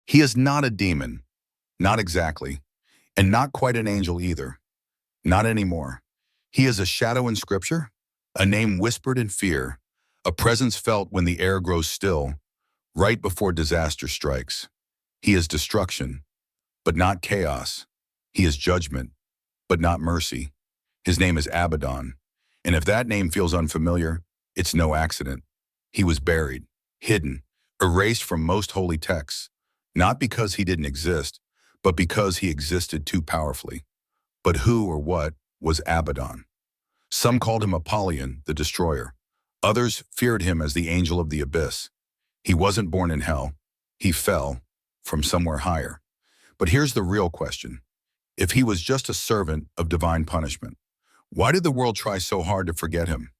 He is not a demon, not exactly, and not quite an angel either. Not anymore. He is a shadow in Scripture, a name whispered in fear, a presence felt when the air grows still, right before disaster strikes. He is destruction, but not chaos. He is judgment, but not mercy. His name is Abaddon, and if that name feels unfamiliar, it's no accident. He was buried, hidden, erased from most holy texts, not because he didn't exist, but because he existed too powerfully. But who or what was Abaddon? Some called him Apollyon, the destroyer. Others feared him as the angel of the abyss. He wasn't born in hell. He fell from somewhere higher. But here's the real question. If he was just a servant of divine punishment, why did the world try so hard to forget him?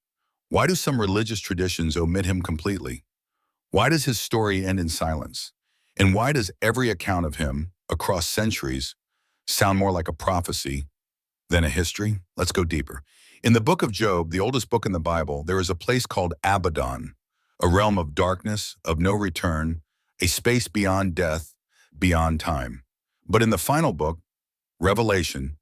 Why do some religious traditions omit him completely? Why does his story end in silence? And why does every account of him, across centuries, sound more like a prophecy than a history? Let's go deeper. In the book of Job, the oldest book in the Bible, there is a place called Abaddon, a realm of darkness, of no return, a space beyond death, beyond time. But in the final book, Revelation,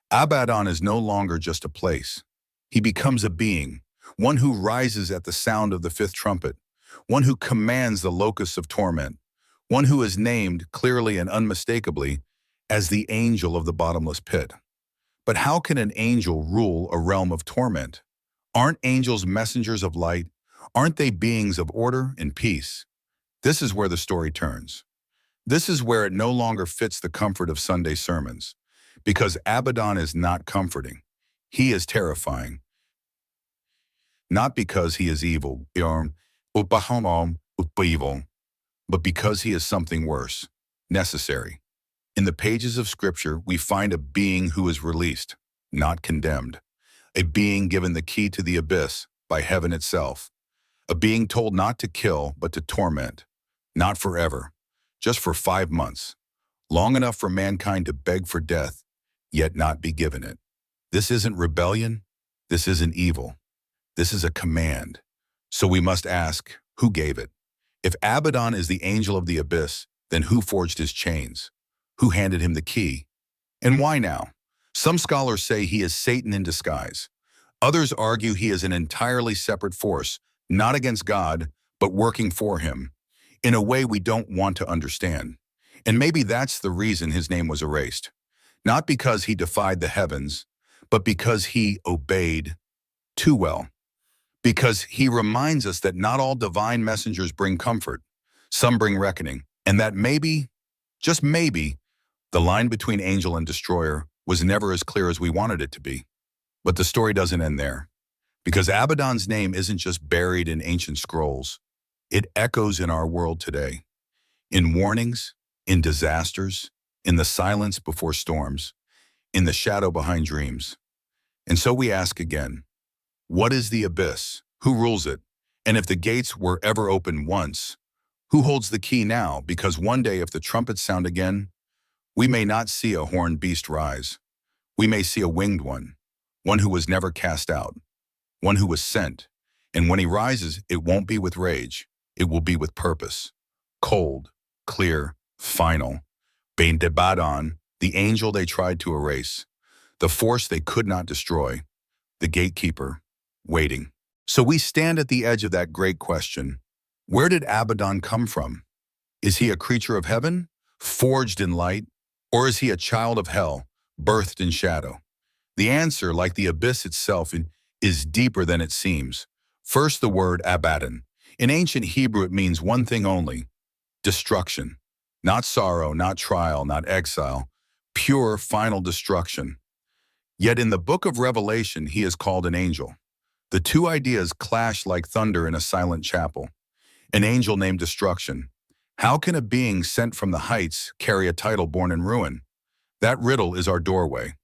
Abaddon is no longer just a place. He becomes a being, one who rises at the sound of the fifth trumpet, one who commands the locusts of torment, one who is named clearly and unmistakably as the angel of the bottomless pit. But how can an angel rule a realm of torment? Aren't angels messengers of light? Aren't they beings of order and peace? This is where the story turns. This is where it no longer fits the comfort of Sunday sermons. Because Abaddon is not comforting. He is terrifying. Not because he is evil, but because he is something worse, necessary. In the pages of Scripture, we find a being who is released, not condemned. A being given the key to the abyss by heaven itself. A being told not to kill, but to torment. Not forever, just for 5 months. Long enough for mankind to beg for death, yet not be given it. This isn't rebellion. This isn't evil. This is a command. So we must ask, who gave it? If Abaddon is the angel of the abyss, then who forged his chains? Who handed him the key? And why now? Some scholars say he is Satan in disguise. Others argue he is an entirely separate force, not against God, but working for him, in a way we don't want to understand. And maybe that's the reason his name was erased. Not because he defied the heavens, but because he obeyed too well. Because he reminds us that not all divine messengers bring comfort. Some bring reckoning. And that maybe, just maybe, the line between angel and destroyer was never as clear as we wanted it to be. But the story doesn't end there. Because Abaddon's name isn't just buried in ancient scrolls. It echoes in our world today. In warnings, in disasters, in the silence before storms, in the shadow behind dreams. And so we ask again, what is the abyss? Who rules it? And if the gates were ever open once, who holds the key now? Because one day if the trumpets sound again, we may not see a horned beast rise. We may see a winged one who was never cast out, one who was sent. And when he rises, it won't be with rage. It will be with purpose. Cold, clear, final. Abaddon, the angel they tried to erase, the force they could not destroy, the gatekeeper, waiting. So we stand at the edge of that great question. Where did Abaddon come from? Is he a creature of heaven, forged in light, or is he a child of hell, birthed in shadow? The answer, like the abyss itself, is deeper than it seems. First, the word Abaddon. In ancient Hebrew, it means one thing only: destruction. Not sorrow, not trial, not exile, pure final destruction. Yet in the book of Revelation, he is called an angel. The two ideas clash like thunder in a silent chapel. An angel named destruction. How can a being sent from the heights carry a title born in ruin? That riddle is our doorway.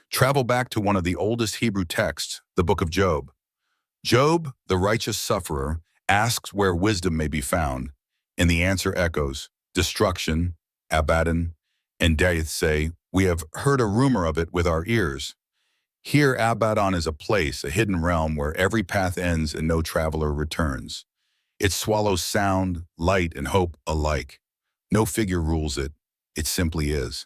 Travel back to one of the oldest Hebrew texts, the book of Job. Job, the righteous sufferer, asks where wisdom may be found, and the answer echoes, destruction, Abaddon, and death say, we have heard a rumor of it with our ears. Here Abaddon is a place, a hidden realm where every path ends and no traveler returns. It swallows sound, light, and hope alike. No figure rules it. It simply is.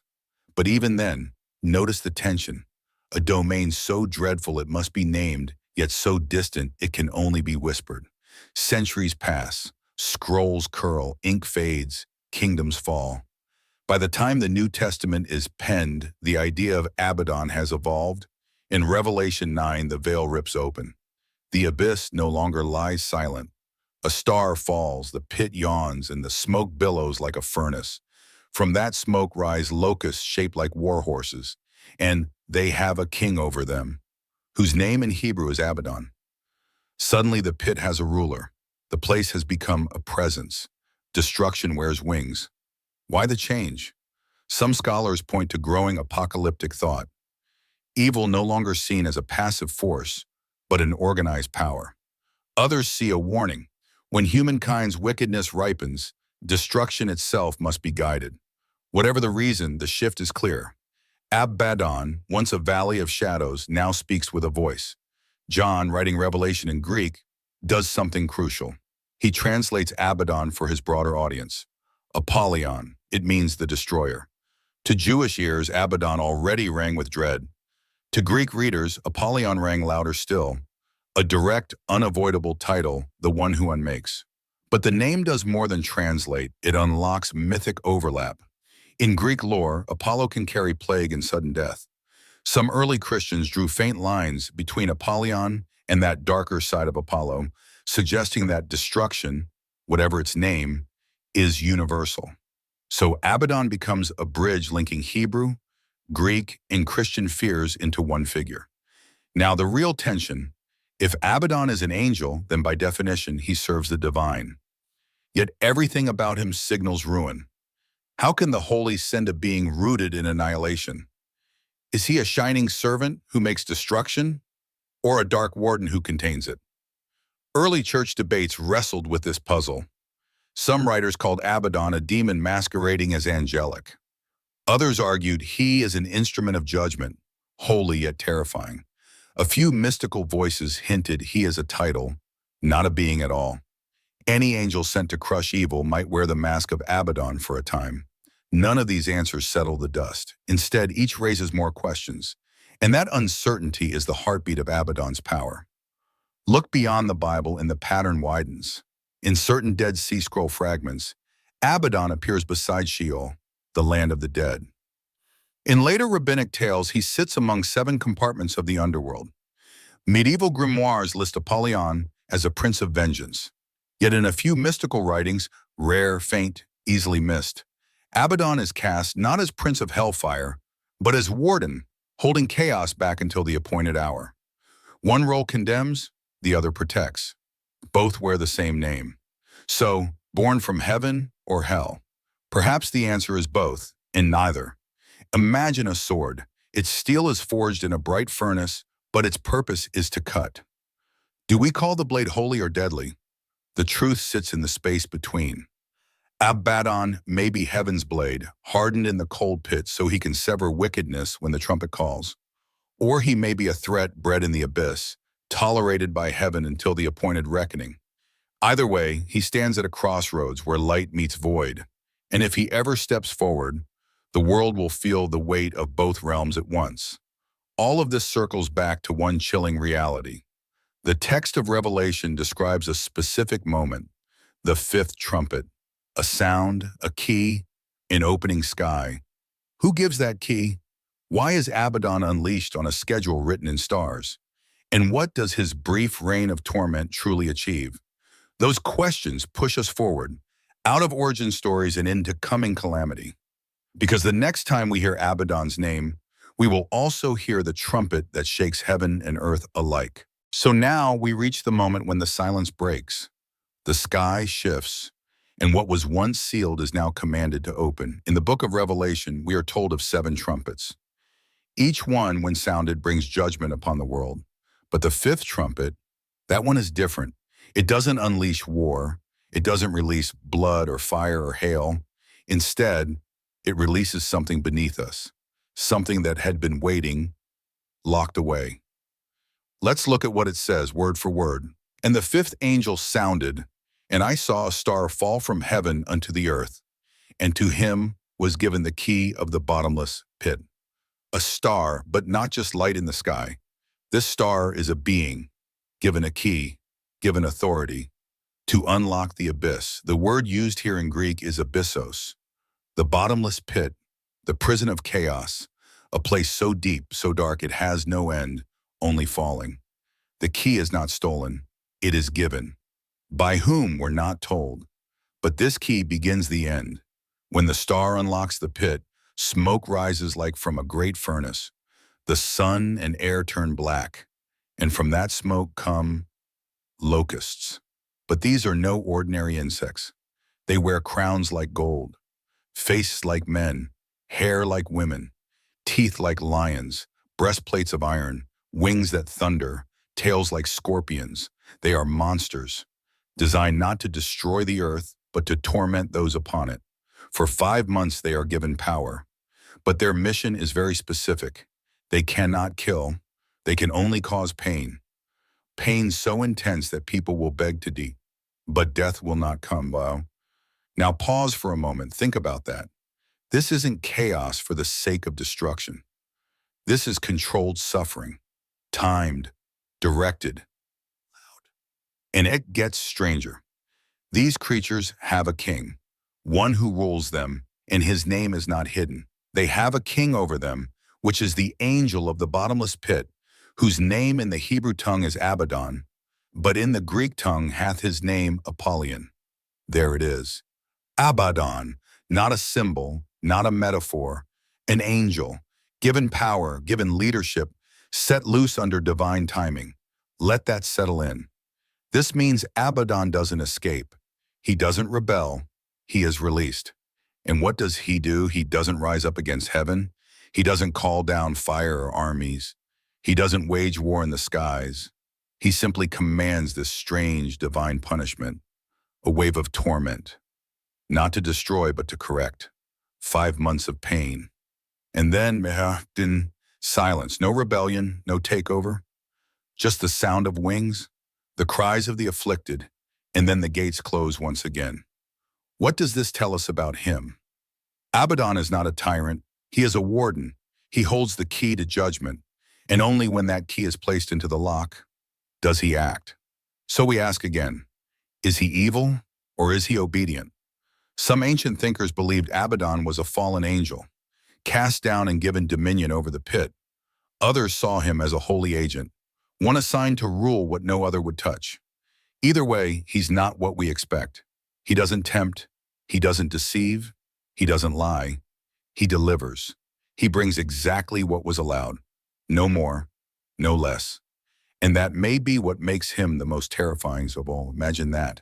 But even then, notice the tension. A domain so dreadful it must be named, yet so distant it can only be whispered. Centuries pass, scrolls curl, ink fades, kingdoms fall. By the time the New Testament is penned, the idea of Abaddon has evolved. In Revelation 9, the veil rips open. The abyss no longer lies silent. A star falls, the pit yawns, and the smoke billows like a furnace. From that smoke rise locusts shaped like war horses, and they have a king over them, whose name in Hebrew is Abaddon. Suddenly the pit has a ruler. The place has become a presence. Destruction wears wings. Why the change? Some scholars point to growing apocalyptic thought. Evil no longer seen as a passive force, but an organized power. Others see a warning. When humankind's wickedness ripens, destruction itself must be guided. Whatever the reason, the shift is clear. Abaddon, once a valley of shadows, now speaks with a voice. John, writing Revelation in Greek, does something crucial. He translates Abaddon for his broader audience. Apollyon, it means the destroyer. To Jewish ears, Abaddon already rang with dread. To Greek readers, Apollyon rang louder still. A direct, unavoidable title, the one who unmakes. But the name does more than translate, it unlocks mythic overlap. In Greek lore, Apollo can carry plague and sudden death. Some early Christians drew faint lines between Apollyon and that darker side of Apollo, suggesting that destruction, whatever its name, is universal. So Abaddon becomes a bridge linking Hebrew, Greek, and Christian fears into one figure. Now the real tension, if Abaddon is an angel, then by definition he serves the divine. Yet everything about him signals ruin. How can the holy send a being rooted in annihilation? Is he a shining servant who makes destruction, or a dark warden who contains it? Early church debates wrestled with this puzzle. Some writers called Abaddon a demon masquerading as angelic. Others argued he is an instrument of judgment, holy yet terrifying. A few mystical voices hinted he is a title, not a being at all. Any angel sent to crush evil might wear the mask of Abaddon for a time. None of these answers settle the dust. Instead, each raises more questions. And that uncertainty is the heartbeat of Abaddon's power. Look beyond the Bible and the pattern widens. In certain Dead Sea Scroll fragments, Abaddon appears beside Sheol, the land of the dead. In later rabbinic tales, he sits among 7 compartments of the underworld. Medieval grimoires list Apollyon as a prince of vengeance. Yet in a few mystical writings, rare, faint, easily missed, Abaddon is cast not as prince of hellfire, but as warden, holding chaos back until the appointed hour. One role condemns, the other protects. Both wear the same name. So, born from heaven or hell? Perhaps the answer is both, and neither. Imagine a sword. Its steel is forged in a bright furnace, but its purpose is to cut. Do we call the blade holy or deadly? The truth sits in the space between. Abaddon may be heaven's blade, hardened in the cold pit so he can sever wickedness when the trumpet calls. Or he may be a threat bred in the abyss, tolerated by heaven until the appointed reckoning. Either way, he stands at a crossroads where light meets void. And if he ever steps forward, the world will feel the weight of both realms at once. All of this circles back to one chilling reality. The text of Revelation describes a specific moment, the fifth trumpet, a sound, a key, an opening sky. Who gives that key? Why is Abaddon unleashed on a schedule written in stars? And what does his brief reign of torment truly achieve? Those questions push us forward, out of origin stories and into coming calamity. Because the next time we hear Abaddon's name, we will also hear the trumpet that shakes heaven and earth alike. So now we reach the moment when the silence breaks. The sky shifts, and what was once sealed is now commanded to open. In the book of Revelation, we are told of 7 trumpets. Each one, when sounded, brings judgment upon the world. But the fifth trumpet, that one is different. It doesn't unleash war. It doesn't release blood or fire or hail. Instead, it releases something beneath us, something that had been waiting, locked away. Let's look at what it says, word for word. And the fifth angel sounded, and I saw a star fall from heaven unto the earth, and to him was given the key of the bottomless pit. A star, but not just light in the sky. This star is a being, given a key, given authority, to unlock the abyss. The word used here in Greek is abyssos, the bottomless pit, the prison of chaos, a place so deep, so dark it has no end, only falling. The key is not stolen, it is given. By whom we're not told. But this key begins the end. When the star unlocks the pit, smoke rises like from a great furnace. The sun and air turn black, and from that smoke come locusts. But these are no ordinary insects. They wear crowns like gold, faces like men, hair like women, teeth like lions, breastplates of iron, wings that thunder, tails like scorpions. They are monsters, designed not to destroy the earth, but to torment those upon it. For 5 months they are given power, but their mission is very specific. They cannot kill, they can only cause pain. Pain so intense that people will beg to die, but death will not come. Wow. Now pause for a moment, think about that. This isn't chaos for the sake of destruction. This is controlled suffering, timed, directed. And it gets stranger. These creatures have a king, one who rules them, and his name is not hidden. They have a king over them, which is the angel of the bottomless pit, whose name in the Hebrew tongue is Abaddon, but in the Greek tongue hath his name Apollyon. There it is. Abaddon, not a symbol, not a metaphor, an angel, given power, given leadership, set loose under divine timing. Let that settle in. This means Abaddon doesn't escape. He doesn't rebel. He is released. And what does he do? He doesn't rise up against heaven. He doesn't call down fire or armies. He doesn't wage war in the skies. He simply commands this strange divine punishment, a wave of torment, not to destroy but to correct. 5 months of pain. And then silence. No rebellion, no takeover. Just the sound of wings, the cries of the afflicted, and then the gates close once again. What does this tell us about him? Abaddon is not a tyrant. He is a warden. He holds the key to judgment, and only when that key is placed into the lock does he act. So we ask again, is he evil or is he obedient? Some ancient thinkers believed Abaddon was a fallen angel, cast down and given dominion over the pit. Others saw him as a holy agent, one assigned to rule what no other would touch. Either way, he's not what we expect. He doesn't tempt, he doesn't deceive, he doesn't lie. He delivers. He brings exactly what was allowed. No more, no less. And that may be what makes him the most terrifying of all. Imagine that.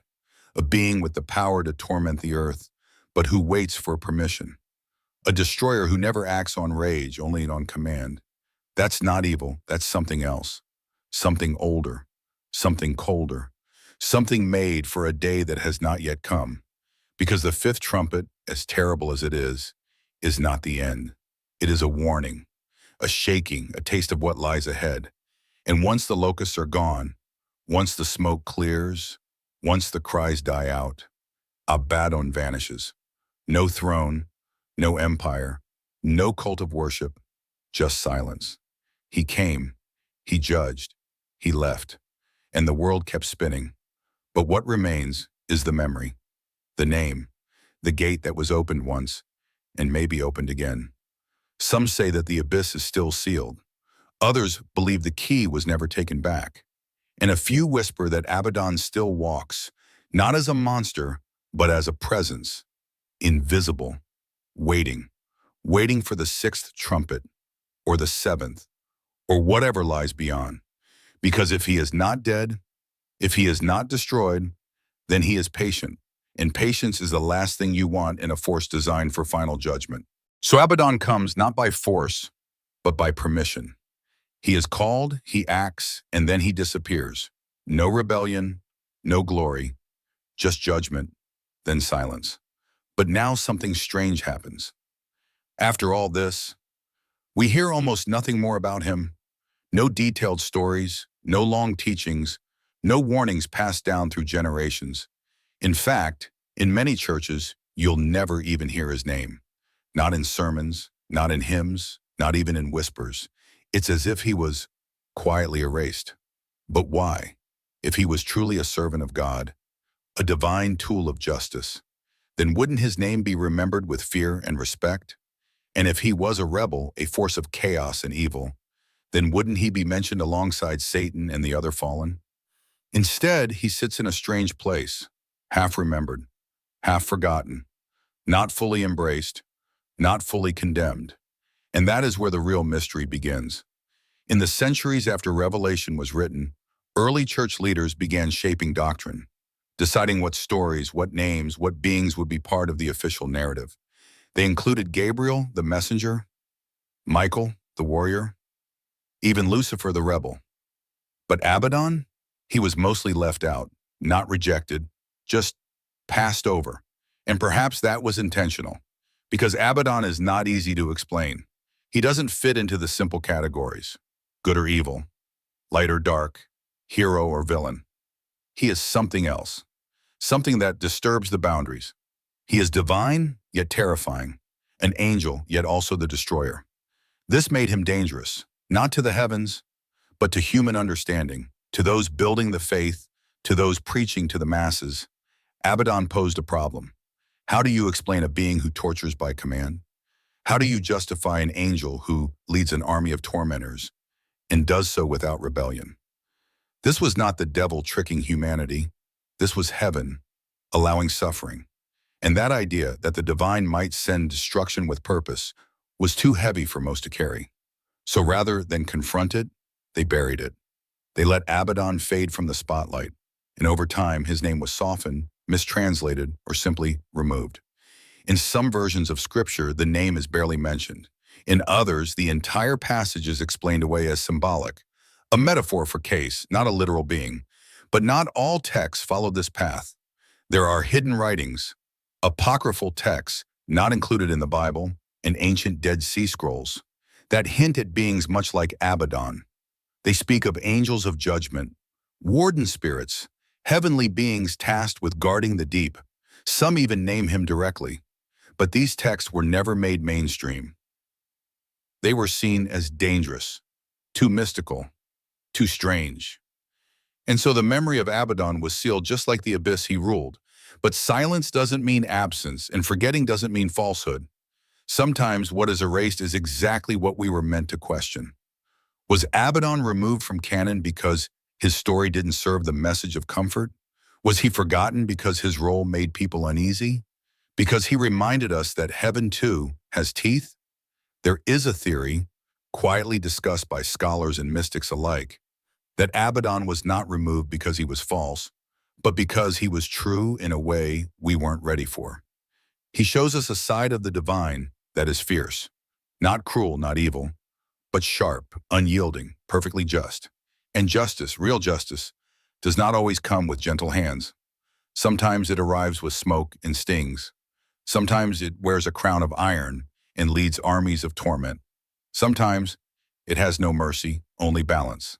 A being with the power to torment the earth, but who waits for permission. A destroyer who never acts on rage, only on command. That's not evil, that's something else. Something older, something colder, something made for a day that has not yet come. Because the fifth trumpet, as terrible as it is not the end. It is a warning, a shaking, a taste of what lies ahead. And once the locusts are gone, once the smoke clears, once the cries die out, Abaddon vanishes. No throne, no empire, no cult of worship, just silence. He came, he judged, he left, and the world kept spinning. But what remains is the memory, the name, the gate that was opened once and may be opened again. Some say that the abyss is still sealed. Others believe the key was never taken back. And a few whisper that Abaddon still walks, not as a monster, but as a presence, invisible, waiting for the sixth trumpet, or the seventh, or whatever lies beyond. Because if he is not dead, if he is not destroyed, then he is patient. And patience is the last thing you want in a force designed for final judgment. So Abaddon comes not by force, but by permission. He is called, he acts, and then he disappears. No rebellion, no glory, just judgment, then silence. But now something strange happens. After all this, we hear almost nothing more about him. No detailed stories, no long teachings, no warnings passed down through generations. In fact, in many churches, You'll never even hear his name. Not in sermons, not in hymns, not even in whispers. It's as if he was quietly erased. But why? If he was truly a servant of God, a divine tool of justice, then wouldn't his name be remembered with fear and respect? And if he was a rebel, a force of chaos and evil, then wouldn't he be mentioned alongside Satan and the other fallen? Instead, he sits in a strange place, half remembered, half forgotten, not fully embraced, not fully condemned. And that is where the real mystery begins. In the centuries after Revelation was written, early church leaders began shaping doctrine, deciding what stories, what names, what beings would be part of the official narrative. They included Gabriel, the messenger, Michael, the warrior, even Lucifer, the rebel. But Abaddon? He was mostly left out, not rejected, just passed over. And perhaps that was intentional, because Abaddon is not easy to explain. He doesn't fit into the simple categories, good or evil, light or dark, hero or villain. He is something else, something that disturbs the boundaries. He is divine, yet terrifying, an angel, yet also the destroyer. This made him dangerous, not to the heavens, but to human understanding, to those building the faith, to those preaching to the masses. Abaddon posed a problem. How do you explain a being who tortures by command? How do you justify an angel who leads an army of tormentors and does so without rebellion? This was not the devil tricking humanity. This was heaven, allowing suffering. And that idea that the divine might send destruction with purpose was too heavy for most to carry. So rather than confront it, they buried it. They let Abaddon fade from the spotlight, and over time his name was softened, mistranslated, or simply removed. In some versions of Scripture, the name is barely mentioned. In others, the entire passage is explained away as symbolic, a metaphor for case, not a literal being. But not all texts follow this path. There are hidden writings, apocryphal texts not included in the Bible, and ancient Dead Sea Scrolls that hint at beings much like Abaddon. They speak of angels of judgment, warden spirits, heavenly beings tasked with guarding the deep. Some even name him directly. But these texts were never made mainstream. They were seen as dangerous, too mystical, too strange. And so the memory of Abaddon was sealed just like the abyss he ruled. But silence doesn't mean absence, and forgetting doesn't mean falsehood. Sometimes what is erased is exactly what we were meant to question. Was Abaddon removed from canon because his story didn't serve the message of comfort? Was he forgotten because his role made people uneasy? Because he reminded us that heaven, too, has teeth? There is a theory, quietly discussed by scholars and mystics alike, that Abaddon was not removed because he was false, but because he was true in a way we weren't ready for. He shows us a side of the divine that is fierce, not cruel, not evil, but sharp, unyielding, perfectly just. And justice, real justice, does not always come with gentle hands. Sometimes it arrives with smoke and stings. Sometimes it wears a crown of iron and leads armies of torment. Sometimes it has no mercy, only balance.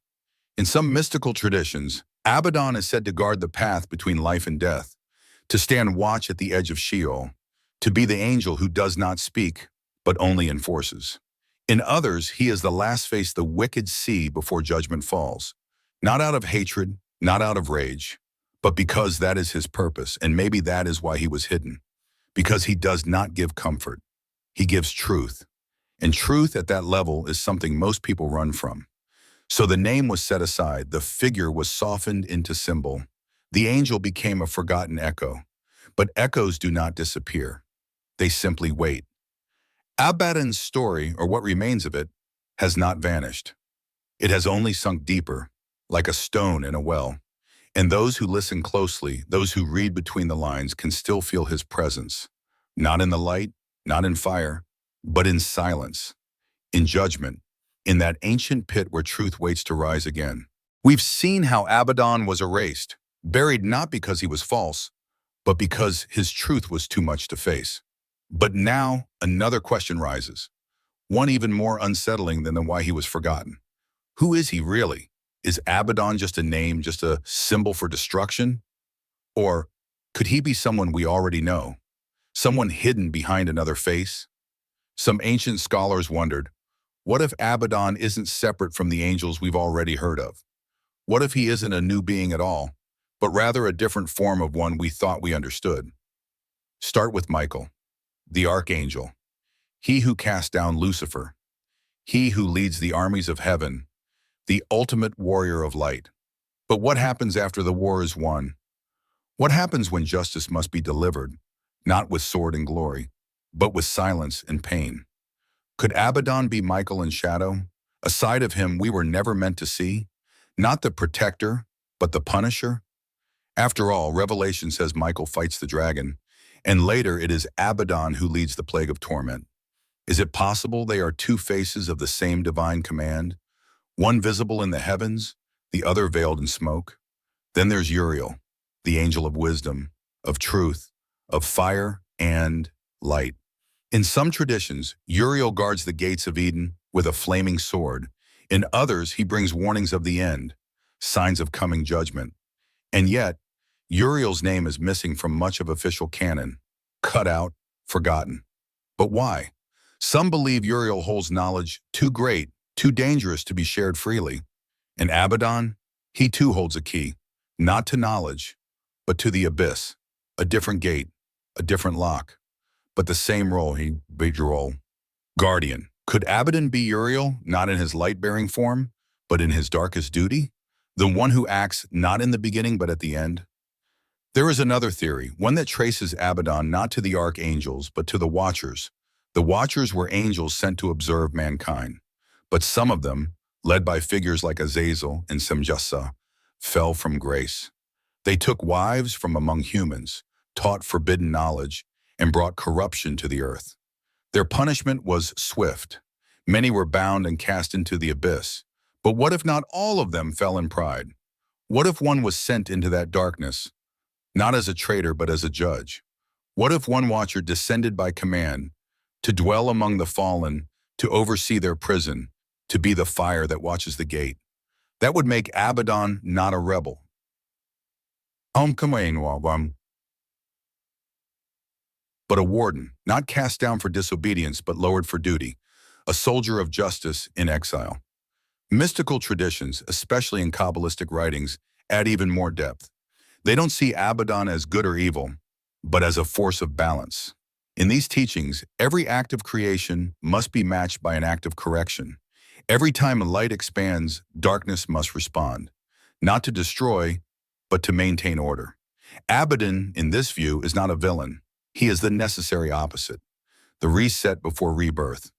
In some mystical traditions, Abaddon is said to guard the path between life and death, to stand watch at the edge of Sheol, to be the angel who does not speak, but only enforces. In others, he is the last face the wicked see before judgment falls, not out of hatred, not out of rage, but because that is his purpose, and maybe that is why he was hidden. Because he does not give comfort. He gives truth. And truth at that level is something most people run from. So the name was set aside, the figure was softened into symbol. The angel became a forgotten echo. But echoes do not disappear. They simply wait. Abaddon's story, or what remains of it, has not vanished. It has only sunk deeper, like a stone in a well. And those who listen closely, those who read between the lines, can still feel his presence. Not in the light, not in fire, but in silence, in judgment, in that ancient pit where truth waits to rise again. We've seen how Abaddon was erased, buried not because he was false, but because his truth was too much to face. But now another question rises, one even more unsettling than why he was forgotten. Who is he really? Is Abaddon just a name, just a symbol for destruction? Or could he be someone we already know? Someone hidden behind another face? Some ancient scholars wondered, what if Abaddon isn't separate from the angels we've already heard of? What if he isn't a new being at all, but rather a different form of one we thought we understood? Start with Michael, the archangel, he who cast down Lucifer, he who leads the armies of heaven, the ultimate warrior of light. But what happens after the war is won? What happens when justice must be delivered, not with sword and glory, but with silence and pain? Could Abaddon be Michael in shadow, a side of him we were never meant to see? Not the protector, but the punisher? After all, Revelation says Michael fights the dragon, and later it is Abaddon who leads the plague of torment. Is it possible they are two faces of the same divine command, one visible in the heavens, the other veiled in smoke? Then there's Uriel, the angel of wisdom, of truth, of fire and light. In some traditions, Uriel guards the gates of Eden with a flaming sword. In others, he brings warnings of the end, signs of coming judgment. And yet, Uriel's name is missing from much of official canon, cut out, forgotten. But why? Some believe Uriel holds knowledge too great, too dangerous to be shared freely. And Abaddon, he too holds a key, not to knowledge, but to the abyss, a different gate, a different lock, but the same role guardian. Could Abaddon be Uriel, not in his light-bearing form, but in his darkest duty? The one who acts not in the beginning but at the end? There is another theory, one that traces Abaddon not to the archangels, but to the Watchers. The Watchers were angels sent to observe mankind, but some of them, led by figures like Azazel and Semjasa, fell from grace. They took wives from among humans, taught forbidden knowledge, and brought corruption to the earth. Their punishment was swift. Many were bound and cast into the abyss. But what if not all of them fell in pride? What if one was sent into that darkness, not as a traitor but as a judge? What if one watcher descended by command, to dwell among the fallen, to oversee their prison, to be the fire that watches the gate? That would make Abaddon not a rebel, but a warden, not cast down for disobedience but lowered for duty, a soldier of justice in exile. Mystical traditions, especially in Kabbalistic writings, add even more depth. They don't see Abaddon as good or evil, but as a force of balance. In these teachings, every act of creation must be matched by an act of correction. Every time light expands, darkness must respond, not to destroy, but to maintain order. Abaddon, in this view, is not a villain. He is the necessary opposite, the reset before rebirth.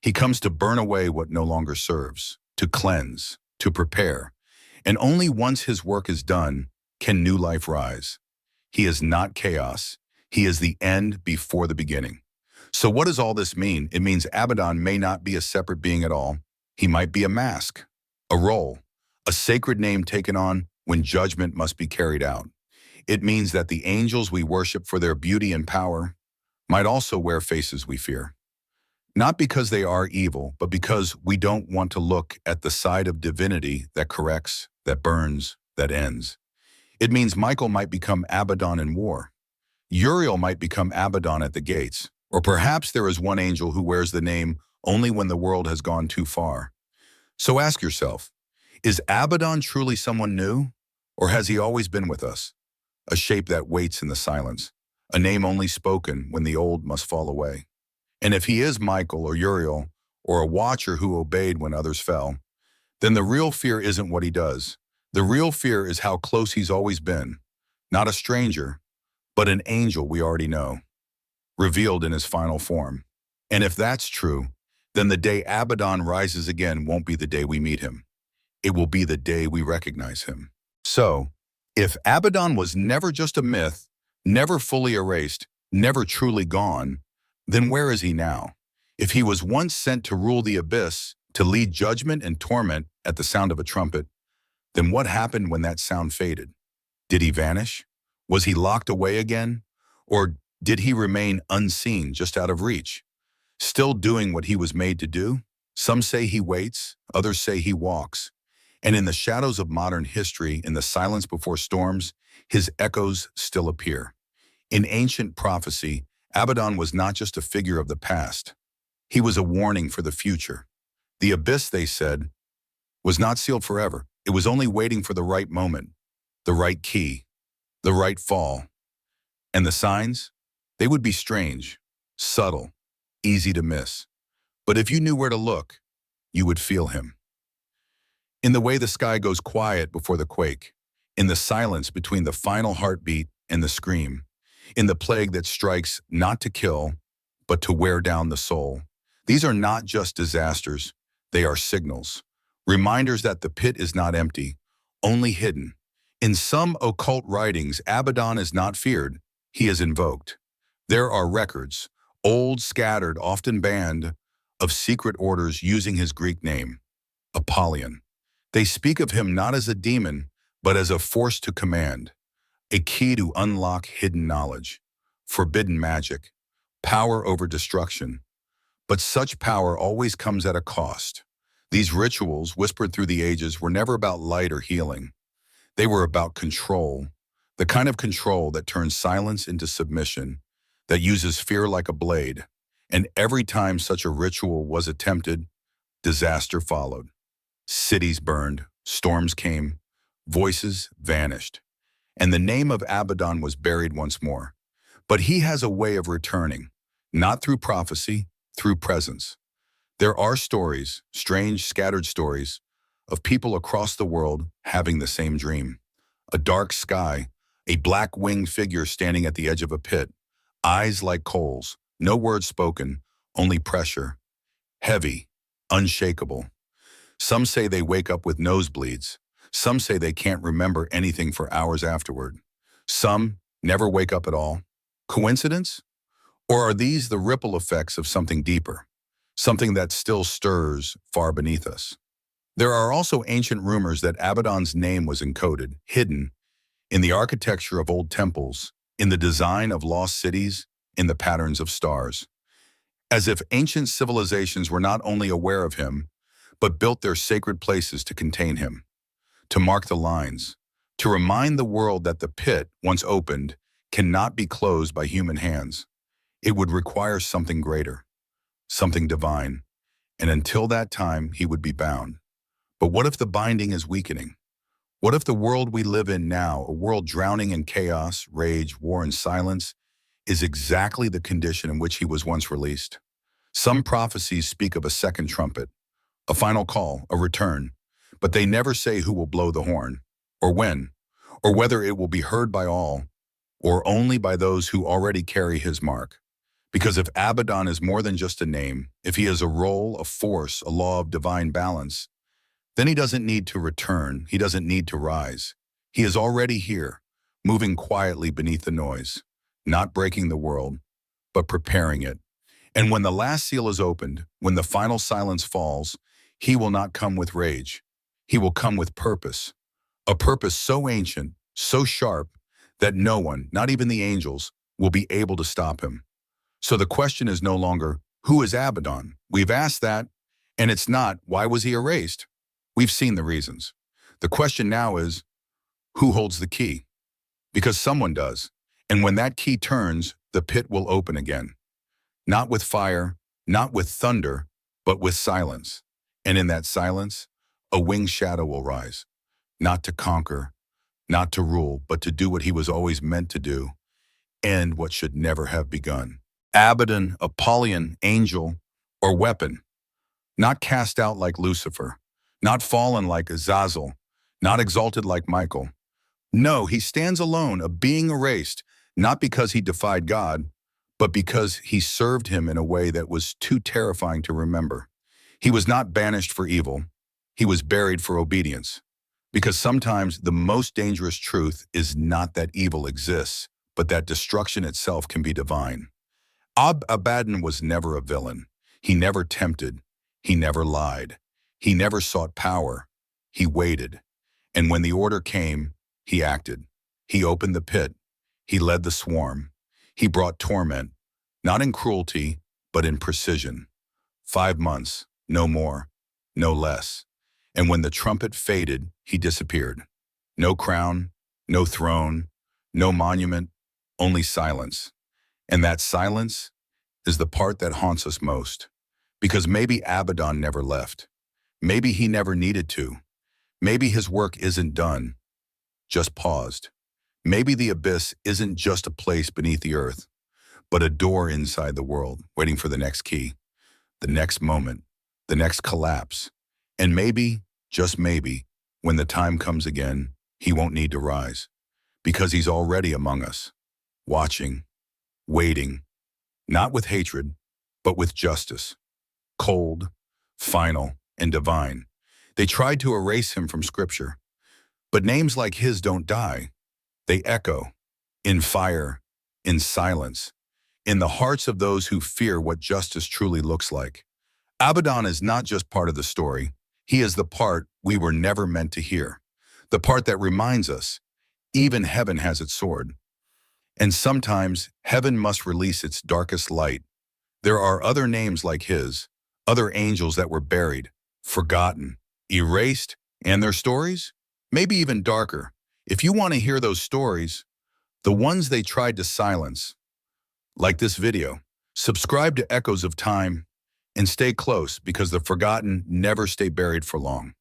He comes to burn away what no longer serves, to cleanse, to prepare. And only once his work is done can new life rise. He is not chaos. He is the end before the beginning. So what does all this mean? It means Abaddon may not be a separate being at all. He might be a mask, a role, a sacred name taken on when judgment must be carried out. It means that the angels we worship for their beauty and power might also wear faces we fear. Not because they are evil, but because we don't want to look at the side of divinity that corrects, that burns, that ends. It means Michael might become Abaddon in war. Uriel might become Abaddon at the gates. Or perhaps there is one angel who wears the name only when the world has gone too far. So ask yourself, is Abaddon truly someone new? Or has he always been with us? A shape that waits in the silence, a name only spoken when the old must fall away. And if he is Michael or Uriel, or a watcher who obeyed when others fell, then the real fear isn't what he does. The real fear is how close he's always been. Not a stranger, but an angel we already know, revealed in his final form. And if that's true, then the day Abaddon rises again won't be the day we meet him. It will be the day we recognize him. So, if Abaddon was never just a myth, never fully erased, never truly gone, then where is he now? If he was once sent to rule the abyss, to lead judgment and torment at the sound of a trumpet, then what happened when that sound faded? Did he vanish? Was he locked away again? Or did he remain unseen, just out of reach, still doing what he was made to do? Some say he waits, others say he walks. And in the shadows of modern history, in the silence before storms, his echoes still appear. In ancient prophecy, Abaddon was not just a figure of the past. He was a warning for the future. The abyss, they said, was not sealed forever. It was only waiting for the right moment, the right key, the right fall. And the signs? They would be strange, subtle, easy to miss. But if you knew where to look, you would feel him. In the way the sky goes quiet before the quake, in the silence between the final heartbeat and the scream, in the plague that strikes not to kill, but to wear down the soul. These are not just disasters, they are signals. Reminders that the pit is not empty, only hidden. In some occult writings, Abaddon is not feared, he is invoked. There are records, old, scattered, often banned, of secret orders using his Greek name, Apollyon. They speak of him not as a demon, but as a force to command, a key to unlock hidden knowledge, forbidden magic, power over destruction. But such power always comes at a cost. These rituals, whispered through the ages, were never about light or healing. They were about control, the kind of control that turns silence into submission, that uses fear like a blade. And every time such a ritual was attempted, disaster followed. Cities burned, storms came, voices vanished, and the name of Abaddon was buried once more. But he has a way of returning, not through prophecy, through presence. There are stories, strange, scattered stories, of people across the world having the same dream. A dark sky, a black-winged figure standing at the edge of a pit, eyes like coals, no words spoken, only pressure. Heavy, unshakable. Some say they wake up with nosebleeds. Some say they can't remember anything for hours afterward. Some never wake up at all. Coincidence? Or are these the ripple effects of something deeper? Something that still stirs far beneath us? There are also ancient rumors that Abaddon's name was encoded, hidden, in the architecture of old temples, in the design of lost cities, in the patterns of stars. As if ancient civilizations were not only aware of him, but built their sacred places to contain him, to mark the lines, to remind the world that the pit, once opened, cannot be closed by human hands. It would require something greater, something divine, and until that time, he would be bound. But what if the binding is weakening? What if the world we live in now, a world drowning in chaos, rage, war, and silence, is exactly the condition in which he was once released? Some prophecies speak of a second trumpet, a final call, a return, but they never say who will blow the horn, or when, or whether it will be heard by all, or only by those who already carry his mark. Because if Abaddon is more than just a name, if he is a role, a force, a law of divine balance, then he doesn't need to return, he doesn't need to rise. He is already here, moving quietly beneath the noise, not breaking the world, but preparing it. And when the last seal is opened, when the final silence falls, he will not come with rage. He will come with purpose. A purpose so ancient, so sharp, that no one, not even the angels, will be able to stop him. So the question is no longer, who is Abaddon? We've asked that, and it's not, why was he erased? We've seen the reasons. The question now is, who holds the key? Because someone does. And when that key turns, the pit will open again. Not with fire, not with thunder, but with silence. And in that silence, a winged shadow will rise, not to conquer, not to rule, but to do what he was always meant to do, end what should never have begun. Abaddon, Apollyon, angel, or weapon, not cast out like Lucifer, not fallen like Azazel, not exalted like Michael. No, he stands alone, a being erased, not because he defied God, but because he served him in a way that was too terrifying to remember. He was not banished for evil. He was buried for obedience. Because sometimes the most dangerous truth is not that evil exists, but that destruction itself can be divine. Abaddon was never a villain. He never tempted. He never lied. He never sought power. He waited. And when the order came, he acted. He opened the pit. He led the swarm. He brought torment, not in cruelty, but in precision. 5 months, no more, no less. And when the trumpet faded, he disappeared. No crown, no throne, no monument, only silence. And that silence is the part that haunts us most. Because maybe Abaddon never left. Maybe he never needed to. Maybe his work isn't done, just paused. Maybe the abyss isn't just a place beneath the earth, but a door inside the world, waiting for the next key, the next moment, the next collapse. And maybe, just maybe, when the time comes again, he won't need to rise, because he's already among us, watching, waiting, not with hatred, but with justice, cold, final, and divine. They tried to erase him from Scripture, but names like his don't die. They echo, in fire, in silence, in the hearts of those who fear what justice truly looks like. Abaddon is not just part of the story. He is the part we were never meant to hear. The part that reminds us, even heaven has its sword. And sometimes heaven must release its darkest light. There are other names like his, other angels that were buried, forgotten, erased, and their stories? Maybe even darker. If you want to hear those stories, the ones they tried to silence, like this video, subscribe to Echoes of Time and stay close because the forgotten never stay buried for long.